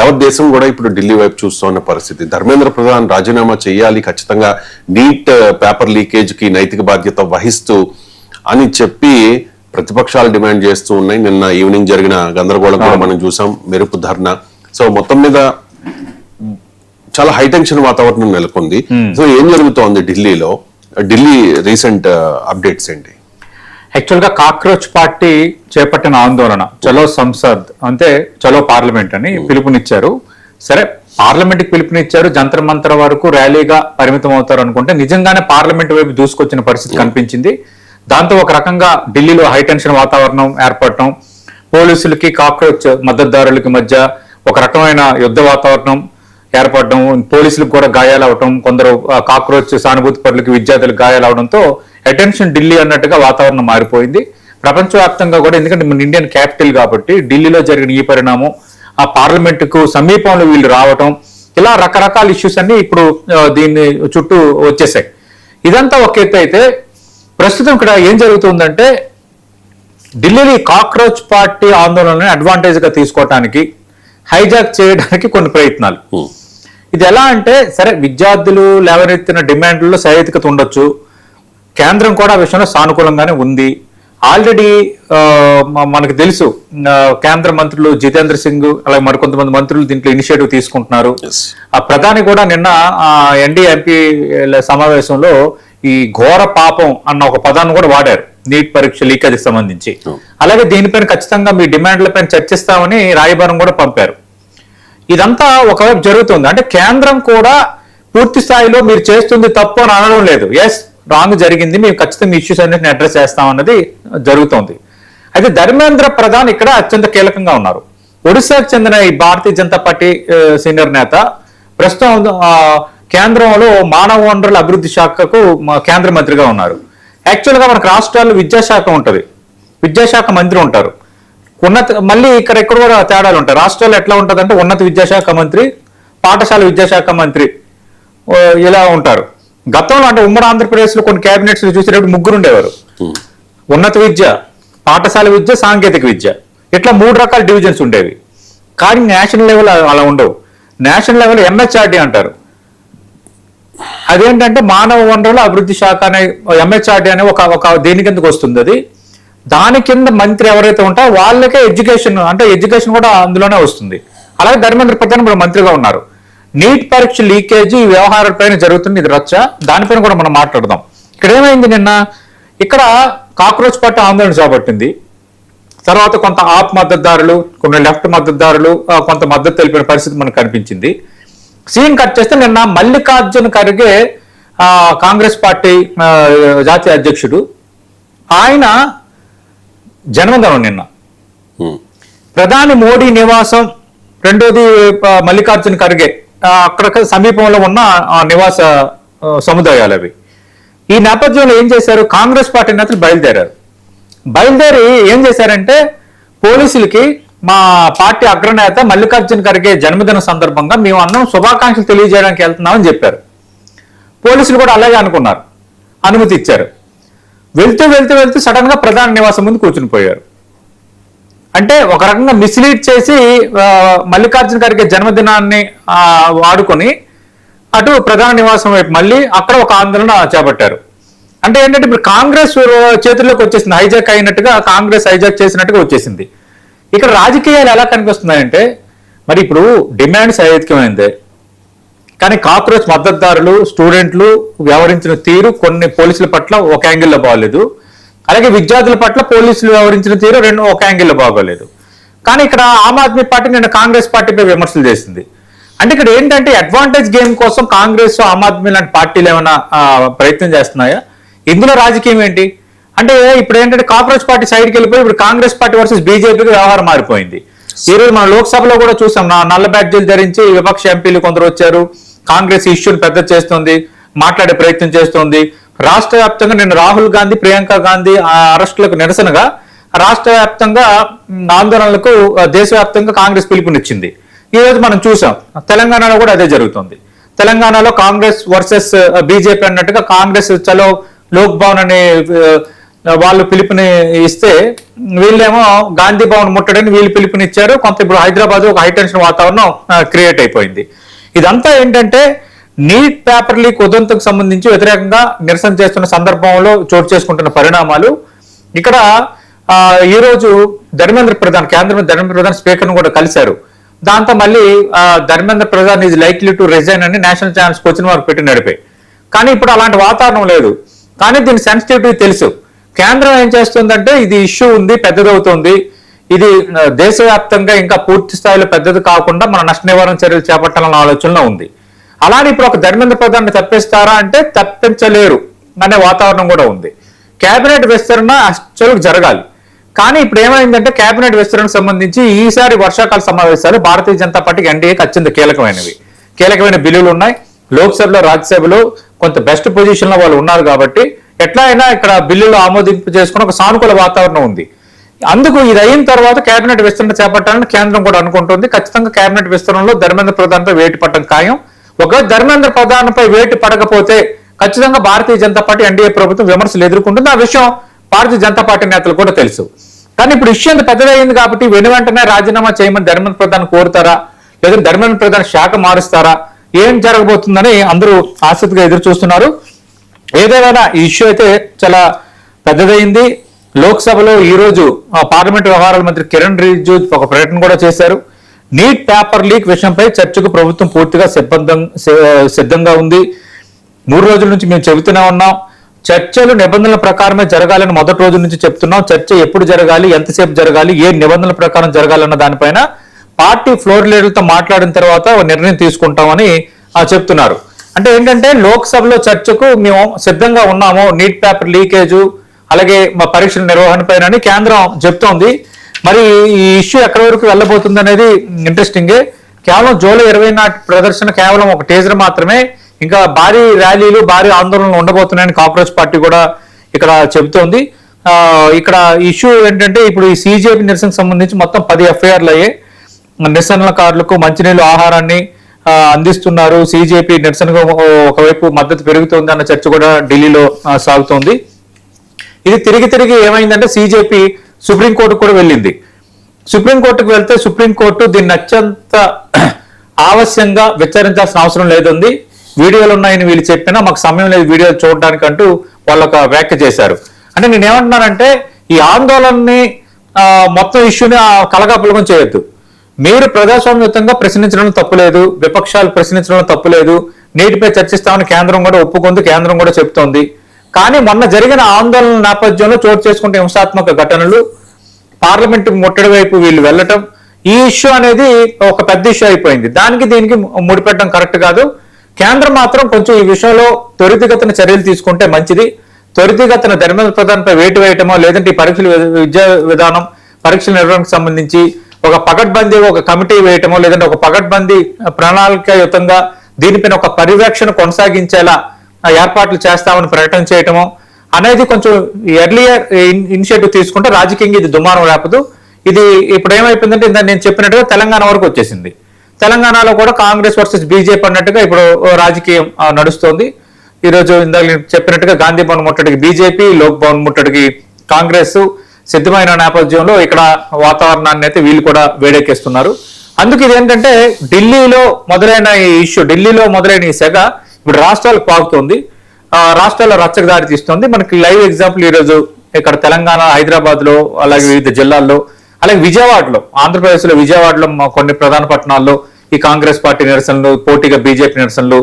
యావత్ దేశం కూడా ఇప్పుడు ఢిల్లీ వైపు చూస్తున్న పరిస్థితి. ధర్మేంద్ర ప్రధాన్ రాజీనామా చేయాలి ఖచ్చితంగా, నీట్ పేపర్ లీకేజ్ కి నైతిక బాధ్యత వహిస్తూ అని చెప్పి ప్రతిపక్షాలు డిమాండ్ చేస్తూ ఉన్నాయి. నిన్న ఈవినింగ్ జరిగిన గందరగోళం కూడా మనం చూసాం, మెరుపు ధర్నా. సో మొత్తం మీద చాలా హైటెన్షన్ వాతావరణం నెలకొంది. సో ఏం జరుగుతోంది ఢిల్లీలో? ఢిల్లీ రీసెంట్ అప్డేట్స్ ఏంటి? యాక్చువల్ గా కాక్రోచ్ పార్టీ చేపట్టిన ఆందోళన చలో సంసద్ అంటే చలో పార్లమెంట్ అని పిలుపునిచ్చారు. సరే, పార్లమెంట్ కి పిలుపునిచ్చారు, జంతర్ మంతర్ వరకు ర్యాలీగా పరిమితం అవుతారు అనుకుంటే నిజంగానే పార్లమెంట్ వైపు దూసుకొచ్చిన పరిస్థితి కనిపించింది. దాంతో ఒక రకంగా ఢిల్లీలో హైటెన్షన్ వాతావరణం ఏర్పడటం, పోలీసులకి కాక్రోచ్ మద్దతుదారులకి మధ్య ఒక రకమైన యుద్ధ వాతావరణం ఏర్పడడం, పోలీసులకు కూడా గాయాలు అవడం, కొందరు కాక్రోచ్ సానుభూతి పరులకి విద్యార్థులకు గాయాలు అవడంతో అటెన్షన్ ఢిల్లీ అన్నట్టుగా వాతావరణం మారిపోయింది ప్రపంచవ్యాప్తంగా కూడా. ఎందుకంటే మన ఇండియన్ క్యాపిటల్ కాబట్టి ఢిల్లీలో జరిగిన ఈ పరిణామం, ఆ పార్లమెంట్ కు సమీపంలో వీళ్ళు రావటం, ఇలా రకరకాల ఇష్యూస్ అన్ని ఇప్పుడు దీన్ని చుట్టూ వచ్చేసాయి. ఇదంతా ఒక ఎత్తు అయితే, ప్రస్తుతం ఇక్కడ ఏం జరుగుతుందంటే ఢిల్లీలో కాక్రోచ్ పార్టీ ఆందోళనని అడ్వాంటేజ్ గా తీసుకోవటానికి, హైజాక్ చేయడానికి కొన్ని ప్రయత్నాలు. ఇది ఎలా అంటే, సరే విద్యార్థులు లేవనెత్తిన డిమాండ్లలో సహేతుకత ఉండొచ్చు, కేంద్రం కూడా ఆ విషయంలో సానుకూలంగానే ఉంది. ఆల్రెడీ మనకు తెలుసు కేంద్ర మంత్రులు జితేంద్ర సింగ్ అలాగే మరికొంతమంది మంత్రులు దీంట్లో ఇనిషియేటివ్ తీసుకుంటున్నారు. ఆ ప్రధాని కూడా నిన్న ఎన్డీఏ ఎంపీ సమావేశంలో ఈ ఘోర పాపం అన్న ఒక పదాన్ని కూడా వాడారు నీట్ పరీక్ష లీకేజీకి సంబంధించి. అలాగే దీనిపైన ఖచ్చితంగా మీ డిమాండ్లపైన చర్చిస్తామని రాయబారం కూడా పంపారు. ఇదంతా ఒకవైపు జరుగుతుంది. అంటే కేంద్రం కూడా పూర్తి స్థాయిలో మీరు చేస్తుంది తప్పు అని అనడం లేదు, ఎస్ రాంగ్ జరిగింది, మేము ఖచ్చితంగా ఇష్యూస్ అన్నిటిని అడ్రస్ చేస్తామన్నది జరుగుతోంది. అయితే ధర్మేంద్ర ప్రధాన్ ఇక్కడ అత్యంత కీలకంగా ఉన్నారు. ఒడిశాకు చెందిన ఈ భారతీయ జనతా పార్టీ సీనియర్ నేత ప్రస్తుతం కేంద్రంలో మానవ వనరుల అభివృద్ధి శాఖకు కేంద్ర మంత్రిగా ఉన్నారు. యాక్చువల్గా మనకు రాష్ట్రాల్లో విద్యాశాఖ ఉంటుంది, విద్యాశాఖ మంత్రి ఉంటారు, మళ్ళీ ఇక్కడ కూడా తేడాలు ఉంటాయి. రాష్ట్రాల్లో ఎట్లా ఉంటుంది అంటే ఉన్నత విద్యాశాఖ మంత్రి, పాఠశాల విద్యాశాఖ మంత్రి ఇలా ఉంటారు. గతంలో అంటే ఉమ్మడి ఆంధ్రప్రదేశ్ లో కొన్ని క్యాబినెట్స్ చూసేటప్పుడు ముగ్గురు ఉండేవారు, ఉన్నత విద్య, పాఠశాల విద్య, సాంకేతిక విద్య, ఇట్లా 3 రకాల డివిజన్స్ ఉండేవి. కానీ నేషనల్ లెవెల్ అలా ఉండవు. నేషనల్ లెవెల్ ఎంహెచ్ఆర్డి అంటారు. అదేంటంటే మానవ వనరుల అభివృద్ధి శాఖ అనే ఎంహెచ్ఆర్డి అనే ఒక దేని కిందకు వస్తుంది. అది దాని కింద మంత్రి ఎవరైతే ఉంటారో వాళ్ళకే ఎడ్యుకేషన్, అంటే ఎడ్యుకేషన్ కూడా అందులోనే వస్తుంది. అలాగే ధర్మేంద్ర ప్రధాన్ ఇప్పుడు మంత్రిగా ఉన్నారు. నీట్ పరీక్ష లీకేజీ వ్యవహారాలపైన జరుగుతుంది, ఇది రచ్చ, దానిపైన కూడా మనం మాట్లాడదాం. ఇక్కడ ఏమైంది, నిన్న ఇక్కడ కాక్రోచ్ పార్టీ ఆందోళన చేపట్టింది. తర్వాత కొంత ఆప్ మద్దతుదారులు, కొన్ని లెఫ్ట్ మద్దతుదారులు కొంత మద్దతు తెలిపిన పరిస్థితి మనకు కనిపించింది. సీన్ కట్ చేస్తే నిన్న మల్లికార్జున ఖర్గే కాంగ్రెస్ పార్టీ జాతీయ అధ్యక్షుడు, ఆయన జన్మదినం నిన్న. ప్రధాని మోడీ నివాసం, రెండోది మల్లికార్జున ఖర్గే అక్కడ సమీపంలో ఉన్న నివాస సముదాయాలు అవి. ఈ నేపథ్యంలో ఏం చేశారు, కాంగ్రెస్ పార్టీ నేతలు బయలుదేరి ఏం చేశారంటే పోలీసులకి మా పార్టీ అగ్రనేత మల్లికార్జున ఖర్గే జన్మదిన సందర్భంగా మేము అందరం శుభాకాంక్షలు తెలియజేయడానికి వెళ్తున్నామని చెప్పారు. పోలీసులు కూడా అలాగే అనుకున్నారు, అనుమతి ఇచ్చారు. వెళ్తూ సడన్ గా ప్రధాన నివాసం ముందు కూర్చుని పోయారు. అంటే ఒక రకంగా మిస్లీడ్ చేసి మల్లికార్జున ఖర్గే జన్మదినాన్ని వాడుకొని అటు ప్రధాన నివాసం వైపు మళ్ళీ అక్కడ ఒక ఆందోళన చేపట్టారు. అంటే ఏంటంటే ఇప్పుడు కాంగ్రెస్ చేతుల్లోకి వచ్చేసింది, హైజాక్ అయినట్టుగా, కాంగ్రెస్ హైజాక్ చేసినట్టుగా వచ్చేసింది. ఇక్కడ రాజకీయాలు ఎలా కనిపిస్తున్నాయంటే, మరి ఇప్పుడు డిమాండ్ సహేతుకమైందే, కానీ కాక్రోచ్ మద్దతుదారులు, స్టూడెంట్లు వ్యవహరించిన తీరు కొన్ని పోలీసుల పట్ల ఒక యాంగిల్లో బాగోలేదు, అలాగే విద్యార్థుల పట్ల పోలీసులు వ్యవహరించిన తీరు ఒక యాంగిల్లో బాగోలేదు. కానీ ఇక్కడ ఆమ్ ఆద్మీ పార్టీ నిన్న కాంగ్రెస్ పార్టీపై విమర్శలు చేసింది. అంటే ఇక్కడ ఏంటంటే అడ్వాంటేజ్ గేమ్ కోసం కాంగ్రెస్, ఆమ్ ఆద్మీ లాంటి పార్టీలు ఏమైనా ప్రయత్నం చేస్తున్నాయా? ఇందులో రాజకీయం ఏంటి అంటే, ఇప్పుడు ఏంటంటే కాక్రోచ్ పార్టీ సైడ్కి వెళ్ళిపోయి ఇప్పుడు కాంగ్రెస్ పార్టీ వర్సెస్ బీజేపీకి వ్యవహారం మారిపోయింది. ఈ రోజు మన లోక్సభలో కూడా చూసాం, నల్ల బ్యాడ్జీలు ధరించి విపక్ష ఎంపీలు కొందరు వచ్చారు, కాంగ్రెస్ ఇష్యూని పెద్ద చేస్తుంది, మాట్లాడే ప్రయత్నం చేస్తుంది. రాష్ట్ర వ్యాప్తంగా నిన్న రాహుల్ గాంధీ, ప్రియాంక గాంధీ అరెస్టులకు నిరసనగా రాష్ట్ర వ్యాప్తంగా ఆందోళనలకు దేశవ్యాప్తంగా కాంగ్రెస్ పిలుపునిచ్చింది. ఈ రోజు మనం చూసాం తెలంగాణలో కూడా అదే జరుగుతుంది. తెలంగాణలో కాంగ్రెస్ వర్సెస్ బీజేపీ అన్నట్టుగా కాంగ్రెస్ చలో లోక్ భవన్ అనే వాళ్ళు పిలుపుని ఇస్తే వీళ్ళేమో గాంధీ భవన్ ముట్టడని వీళ్ళు పిలుపునిచ్చారు. కొంత ఇప్పుడు హైదరాబాద్ ఒక హైటెన్షన్ వాతావరణం క్రియేట్ అయిపోయింది. ఇదంతా ఏంటంటే నీట్ పేపర్ లీక్ ఉదంతకు సంబంధించి వ్యతిరేకంగా నిరసన చేస్తున్న సందర్భంలో చోటు చేసుకుంటున్న పరిణామాలు. ఇక్కడ ఈ రోజు ధర్మేంద్ర ప్రధాన్, కేంద్ర ధర్మేంద్ర ప్రధాన్ స్పీకర్ను కూడా కలిశారు. దాంతో మళ్ళీ Dharmendra Pradhan is likely to resign అని నేషనల్ ఛానల్స్ వచ్చిన వారు పెట్టి నడిపాయి. కానీ ఇప్పుడు అలాంటి వాతావరణం లేదు. కానీ దీని సెన్సిటివిటీ తెలుసు. కేంద్రం ఏం చేస్తుందంటే ఇది ఇష్యూ ఉంది, పెద్దదవుతుంది, ఇది దేశవ్యాప్తంగా ఇంకా పూర్తి స్థాయిలో పెద్దది కాకుండా మన నష్ట నివారణ చర్యలు చేపట్టాలన్న ఆలోచనలో ఉంది. అలానే ఇప్పుడు ఒక ధర్మేంద్ర ప్రధాన్ని తప్పిస్తారా అంటే తప్పించలేరు అనే వాతావరణం కూడా ఉంది. కేబినెట్ విస్తరణ అసలు జరగాలి. కానీ ఇప్పుడు ఏమైందంటే కేబినెట్ విస్తరణకు సంబంధించి ఈసారి వర్షాకాల సమావేశాలు భారతీయ జనతా పార్టీకి ఎన్డీఏకి అత్యంత కీలకమైన బిల్లులు ఉన్నాయి. లోక్సభలో రాజ్యసభలో కొంత బెస్ట్ పొజిషన్ లో వాళ్ళు ఉన్నారు కాబట్టి ఎట్లా అయినా ఇక్కడ బిల్లులు ఆమోదింపు చేసుకుని ఒక సానుకూల వాతావరణం ఉంది. అందుకు ఇది అయిన తర్వాత కేబినెట్ విస్తరణ చేపట్టాలని కేంద్రం కూడా అనుకుంటుంది. ఖచ్చితంగా కేబినెట్ విస్తరణలో ధర్మేంద్ర ప్రధాన్పై వేటు పట్టడం ఖాయం. ఒకవేళ ధర్మేంద్ర ప్రధాన్పై వేటు పడకపోతే ఖచ్చితంగా భారతీయ జనతా పార్టీ ఎన్డీఏ ప్రభుత్వం విమర్శలు ఎదుర్కొంటుంది. ఆ విషయం భారతీయ జనతా పార్టీ నేతలు కూడా తెలుసు. కానీ ఇప్పుడు ఇష్యూ ఎంత పెద్దదైంది కాబట్టి వెంటనే రాజీనామా చేయమని ధర్మేంద్ర ప్రధాన్ కోరుతారా, లేదా ధర్మేంద్ర ప్రధాన్ శాఖ మారుస్తారా, ఏం జరగబోతుందని అందరూ ఆసక్తిగా ఎదురు చూస్తున్నారు. ఏదేమైనా ఈ ఇష్యూ అయితే చాలా పెద్దదైంది. లోక్సభలో ఈ రోజు పార్లమెంట్ వ్యవహారాల మంత్రి కిరణ్ రిజిజు ఒక ప్రకటన కూడా చేశారు. నీట్ పేపర్ లీక్ విషయంపై చర్చకు ప్రభుత్వం పూర్తిగా సిద్ధంగా ఉంది. 3 రోజుల నుంచి మేము చెబుతూనే ఉన్నాం. చర్చలు నిబంధనల ప్రకారమే జరగాలని మొదటి రోజు నుంచి చెప్తున్నాం. చర్చ ఎప్పుడు జరగాలి, ఎంతసేపు జరగాలి, ఏ నిబంధనల ప్రకారం జరగాలన్న దానిపైన పార్టీ ఫ్లోర్ లీడర్లతో మాట్లాడిన తర్వాత నిర్ణయం తీసుకుంటామని చెప్తున్నారు. అంటే ఏంటంటే లోక్సభలో చర్చకు మేము సిద్ధంగా ఉన్నాము, నీట్ పేపర్ లీకేజ్ అలాగే మా పరీక్షల నిర్వహణ పైన కేంద్రం చెప్తోంది. మరి ఈ ఇష్యూ ఎక్కడి వరకు వెళ్ళబోతుంది అనేది ఇంట్రెస్టింగే. కేవలం జూలై 20 నాటి ప్రదర్శన కేవలం ఒక టీజర్ మాత్రమే. ఇంకా భారీ ర్యాలీలు, భారీ ఆందోళనలు ఉండబోతున్నాయని కాంగ్రెస్ పార్టీ కూడా ఇక్కడ చెబుతోంది. ఇక్కడ ఇష్యూ ఏంటంటే ఇప్పుడు ఈ సీజేపీ నిరసనకు సంబంధించి మొత్తం 10 ఎఫ్ఐఆర్లు అయ్యాయి. నిరసనకారులకు మంచినీళ్ళు, ఆహారాన్ని అందిస్తున్నారు. సీజేపీ నిరసనకు ఒకవైపు మద్దతు పెరుగుతోంది అన్న చర్చ కూడా ఢిల్లీలో సాగుతోంది. ఇది తిరిగి ఏమైందంటే సీజేపీ సుప్రీంకోర్టుకు కూడా వెళ్ళింది. సుప్రీంకోర్టుకు వెళ్తే సుప్రీంకోర్టు దీన్ని అత్యంత ఆవశ్యంగా విచారించాల్సిన అవసరం లేదుంది, వీడియోలు ఉన్నాయని వీళ్ళు చెప్పినా మాకు సమయం లేదు వీడియోలు చూడడానికి అంటూ వాళ్ళు ఒక వ్యాఖ్య చేశారు. అంటే నేనేమంటున్నానంటే ఈ ఆందోళనని మొత్తం ఇష్యూని కలగాపులగం చేయొద్దు. మీరు ప్రజాస్వామ్యయుతంగా ప్రశ్నించడం తప్పులేదు, విపక్షాలు ప్రశ్నించడం తప్పులేదు, నీటిపై చర్చిస్తామని కేంద్రం కూడా ఒప్పుకుంది, కేంద్రం కూడా చెప్తోంది. కానీ మొన్న జరిగిన ఆందోళన నేపథ్యంలో చోటు చేసుకుంటే హింసాత్మక ఘటనలు, పార్లమెంట్ ముట్టడి వైపు వీళ్ళు వెళ్ళటం, ఈ ఇష్యూ అనేది ఒక పెద్ద ఇష్యూ అయిపోయింది. దీనికి ముడిపెట్టడం కరెక్ట్ కాదు. కేంద్రం మాత్రం కొంచెం ఈ విషయంలో త్వరితగతిన చర్యలు తీసుకుంటే మంచిది. త్వరితగతిన ధర్మేంద్ర ప్రధాన్పై వేటు వేయటమో, లేదంటే ఈ పరీక్షల విద్యా విధానం, పరీక్షల నిర్వహణకు సంబంధించి ఒక పకడ్బందీ ఒక కమిటీ వేయటమో, లేదంటే ఒక పకడ్బందీ ప్రణాళికాయుతంగా దీనిపైన ఒక పర్యవేక్షణ కొనసాగించేలా ఏర్పాట్లు చేస్తామని ప్రకటన చేయటమో అనేది కొంచెం ఎర్లియర్ ఇనిషియేటివ్ తీసుకుంటే రాజకీయంగా ఇది దుమారం రేపదు. ఇది ఇప్పుడు ఏమైపోయిందంటే నేను చెప్పినట్టుగా తెలంగాణ వరకు వచ్చేసింది. తెలంగాణలో కూడా కాంగ్రెస్ వర్సెస్ బీజేపీ అన్నట్టుగా ఇప్పుడు రాజకీయం నడుస్తోంది. ఈరోజు ఇందాక చెప్పినట్టుగా గాంధీ భవన్ ముట్టడికి బీజేపీ, లోక్ భవన్ ముట్టడికి కాంగ్రెస్ సిద్ధమైన నేపథ్యంలో ఇక్కడ వాతావరణాన్ని అయితే వీళ్ళు కూడా వేడెక్కిస్తున్నారు. అందుకు ఇదేంటంటే ఢిల్లీలో మొదలైన ఈ ఇష్యూ, ఢిల్లీలో మొదలైన ఈ సెగ ఇప్పుడు రాష్ట్రాలకు పాకుతోంది, రాష్ట్రాల్లో రచ్చకు దారి తీస్తుంది. మనకి లైవ్ ఎగ్జాంపుల్ ఈరోజు ఇక్కడ తెలంగాణ, హైదరాబాద్ లో, అలాగే వివిధ జిల్లాల్లో, అలాగే విజయవాడలో, ఆంధ్రప్రదేశ్ లో విజయవాడలో కొన్ని ప్రధాన పట్టణాల్లో ఈ కాంగ్రెస్ పార్టీ నిరసనలు, పోటీగా బీజేపీ నిరసనలు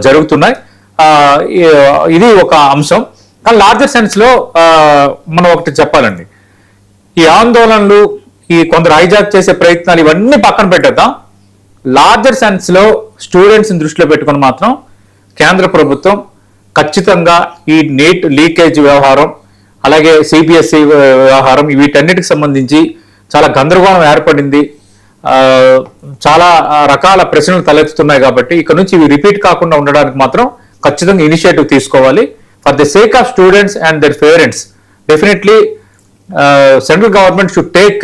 జరుగుతున్నాయి. ఇది ఒక అంశం. కానీ లార్జర్ సెన్స్ లో మనం ఒకటి చెప్పాలండి, ఈ ఆందోళనలు, ఈ కొందరు హైజాక్ చేసే ప్రయత్నాలు ఇవన్నీ పక్కన పెట్టేద్దాం. లార్జర్ సెన్స్ లో స్టూడెంట్స్ ని దృష్టిలో పెట్టుకుని మాత్రం కేంద్ర ప్రభుత్వం ఖచ్చితంగా ఈ నీట్ లీకేజ్ వ్యవహారం, అలాగే సిబిఎస్ఈ వ్యవహారం, వీటన్నిటికి సంబంధించి చాలా గందరగోళం ఏర్పడింది. చాలా రకాల ప్రశ్నలు తలెత్తుతున్నాయి. కాబట్టి ఇక్కడ నుంచి ఇవి రిపీట్ కాకుండా ఉండడానికి మాత్రం ఖచ్చితంగా ఇనిషియేటివ్ తీసుకోవాలి. For the sake of students and their parents, definitely central government should take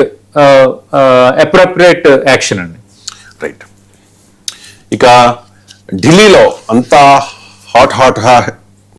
appropriate action అండి. రైట్. ఇక ఢిల్లీలో అంతా హాట్